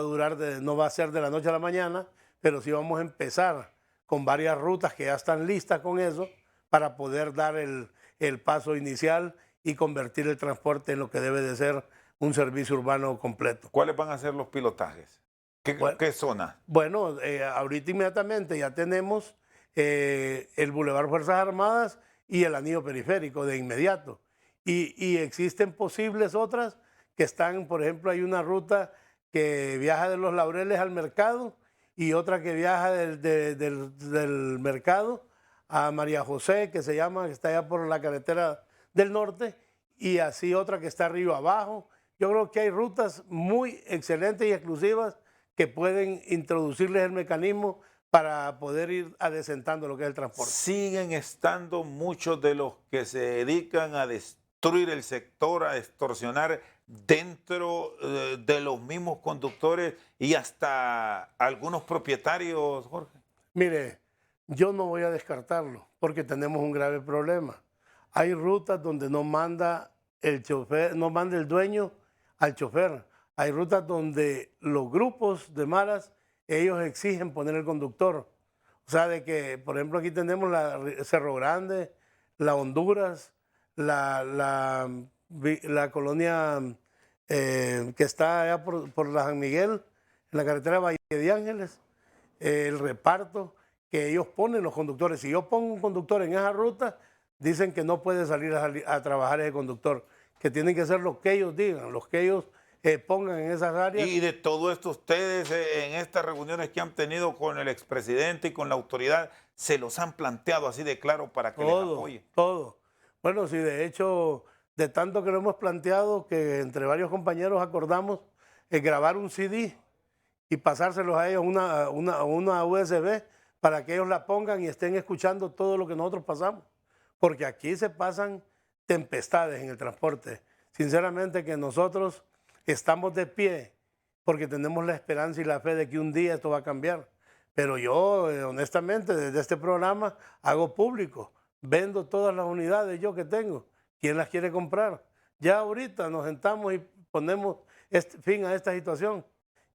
[SPEAKER 2] a ser de la noche a la mañana, pero sí vamos a empezar con varias rutas que ya están listas con eso para poder dar el paso inicial y convertir el transporte en lo que debe de ser un servicio urbano completo.
[SPEAKER 1] ¿Cuáles van a ser los pilotajes? ¿Qué zona?
[SPEAKER 2] Bueno, ahorita inmediatamente ya tenemos el Boulevard Fuerzas Armadas y el anillo periférico de inmediato. Y existen posibles otras que están, por ejemplo, hay una ruta que viaja de Los Laureles al mercado y otra que viaja del mercado a María José, que se llama, que está allá por la carretera del norte, y así otra que está arriba abajo. Yo creo que hay rutas muy excelentes y exclusivas que pueden introducirles el mecanismo para poder ir adecentando lo que es el transporte.
[SPEAKER 1] Siguen estando muchos de los que se dedican a destruir el sector, a extorsionar dentro de los mismos conductores y hasta algunos propietarios, Jorge.
[SPEAKER 2] Mire, yo no voy a descartarlo porque tenemos un grave problema. Hay rutas donde no manda el chofer, no manda el dueño al chofer. Hay rutas donde los grupos de maras, ellos exigen poner el conductor. O sea, de que, por ejemplo, aquí tenemos la Cerro Grande, la Honduras, la colonia que está allá por la San Miguel, en la carretera Valle de Ángeles, el reparto, que ellos ponen los conductores. Si yo pongo un conductor en esa ruta, dicen que no puede salir a trabajar ese conductor, que tienen que hacer lo que ellos digan, los que ellos pongan en esas áreas.
[SPEAKER 1] Y de todo esto, ustedes en estas reuniones que han tenido con el expresidente y con la autoridad, ¿se los han planteado así de claro para que les apoye?
[SPEAKER 2] Todo. Bueno, sí, de hecho, de tanto que lo hemos planteado, que entre varios compañeros acordamos grabar un CD y pasárselos a ellos una USB para que ellos la pongan y estén escuchando todo lo que nosotros pasamos. Porque aquí se pasan tempestades en el transporte. Sinceramente que nosotros estamos de pie porque tenemos la esperanza y la fe de que un día esto va a cambiar. Pero yo, honestamente, desde este programa hago público, vendo todas las unidades yo que tengo. ¿Quién las quiere comprar? Ya ahorita nos sentamos y ponemos fin a esta situación.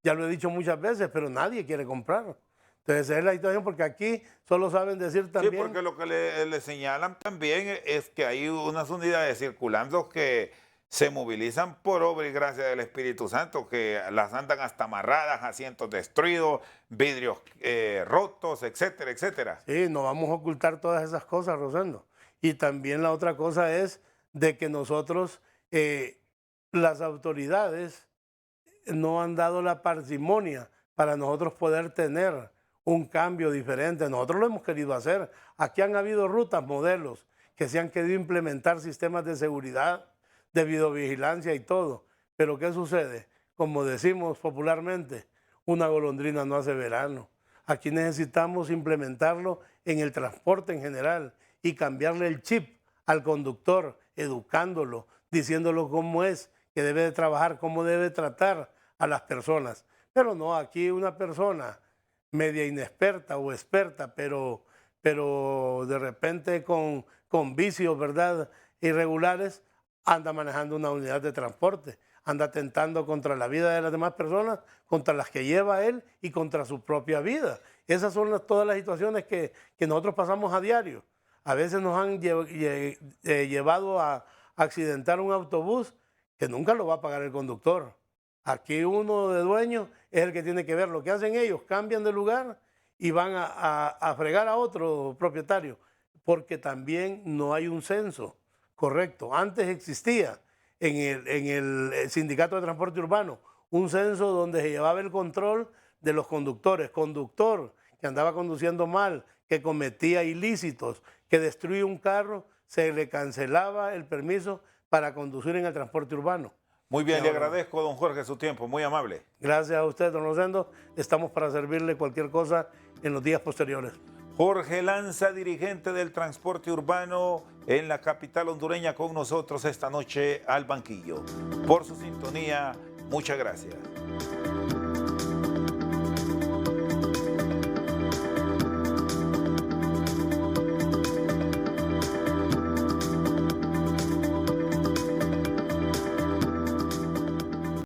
[SPEAKER 2] Ya lo he dicho muchas veces, pero nadie quiere comprar. Entonces esa es la situación porque aquí solo saben decir también...
[SPEAKER 1] Sí, porque lo que le señalan también es que hay unas unidades circulando que se movilizan por obra y gracia del Espíritu Santo, que las andan hasta amarradas, asientos destruidos, vidrios rotos, etcétera, etcétera.
[SPEAKER 2] Sí, no vamos a ocultar todas esas cosas, Rosendo. Y también la otra cosa es de que nosotros, las autoridades, no han dado la parsimonia para nosotros poder tener un cambio diferente. Nosotros lo hemos querido hacer. Aquí han habido rutas, modelos, que se han querido implementar sistemas de seguridad, de videovigilancia y todo. Pero ¿qué sucede? Como decimos popularmente, una golondrina no hace verano. Aquí necesitamos implementarlo en el transporte en general y cambiarle el chip al conductor, educándolo, diciéndolo cómo es que debe de trabajar, cómo debe tratar a las personas. Pero no, aquí una persona media inexperta o experta, pero pero de repente con vicios, ¿verdad?, irregulares, anda manejando una unidad de transporte, anda atentando contra la vida de las demás personas, contra las que lleva él y contra su propia vida. Esas son todas las situaciones que nosotros pasamos a diario. A veces nos han llevado a accidentar un autobús que nunca lo va a pagar el conductor. Aquí uno de dueño es el que tiene que ver lo que hacen ellos, cambian de lugar y van a fregar a otro propietario, porque también no hay un censo correcto. Antes existía en el Sindicato de Transporte Urbano un censo donde se llevaba el control de los conductores. Conductor que andaba conduciendo mal, que cometía ilícitos, que destruía un carro, se le cancelaba el permiso para conducir en el transporte urbano.
[SPEAKER 1] Muy bien, le agradezco, don Jorge, su tiempo, muy amable.
[SPEAKER 2] Gracias a usted, don Rosendo. Estamos para servirle cualquier cosa en los días posteriores.
[SPEAKER 1] Jorge Lanza, dirigente del transporte urbano en la capital hondureña, con nosotros esta noche al banquillo. Por su sintonía, muchas gracias.